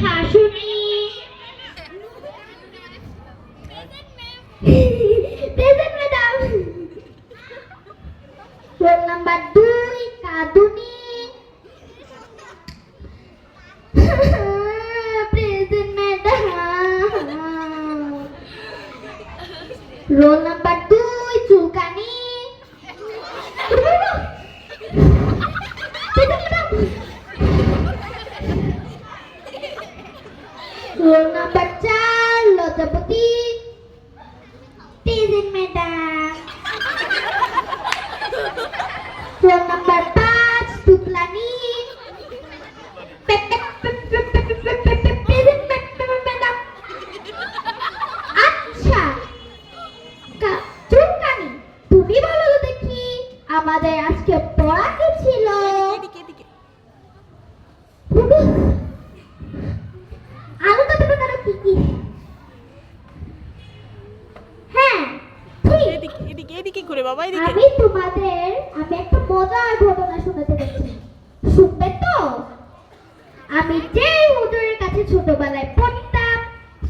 ভাসুনি present madam. Roll number 2 Kaduni present madam. Roll number 2 Chulkani roll number 4 Latapati present madam. Roll number 5 Tuklani present madam. আচ্ছা চুলকানি তুমি বলো তো দেখি আমাদের আজকে পড়া কি ছিল? আলু কত প্রকার কি কি? হ্যাঁ ঠিক। এদিকে ঘুরে বাবা, এদিকে। আমি একটা মজার ঘটনা শোনাতে যাচ্ছি, শুনবে তো? আমি যেই হুজুরের কাছে ছোটবেলায় পড়তাম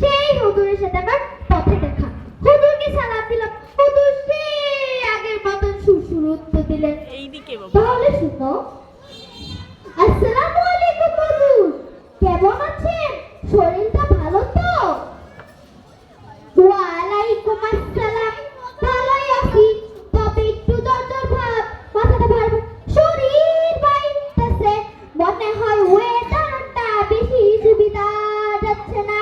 সেই হুজুরের সাথে আমার পথে দেখা। হুজুরকে সালাম দিলাম, হুজুর সেই আগের মতন সুরসুর উত্তর দিলেন। এইদিকে বাবা। তাহলে শুনো। আসসালামু আলাইকুম হুজুর, কেমন আছেন? শরীরটা ভালো তো? ওয়ালাইকুম আসসালাম, ভালোই আছি, তবে একটু জ্বর জ্বর ভাব, মাথাটা ভার ভার, শরীর বাইতেছে, মনে হয় ওয়েদারটা বেশি সুবিধা যাচ্ছে না।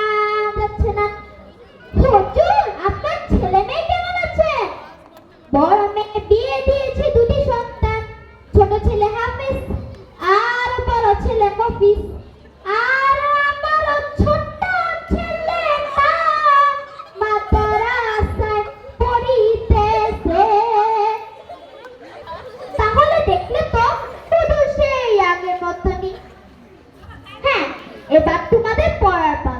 হুজুর আপনার ছেলে মেয়ে কেমন আছে? বড় মেয়ে বিয়ে দিয়েছে, 2টি সন্তান, ছোট ছেলে হাফেজ আর বড় ছেলে মফিজ। আর আমার ছোট্ট ছেলেটা মাদ্রাসায় পড়িতেছে। তাহলে দেখলে তো শুধু সেই আগের মতনই। হ্যাঁ এবার তোমাদের পড়ার পালা।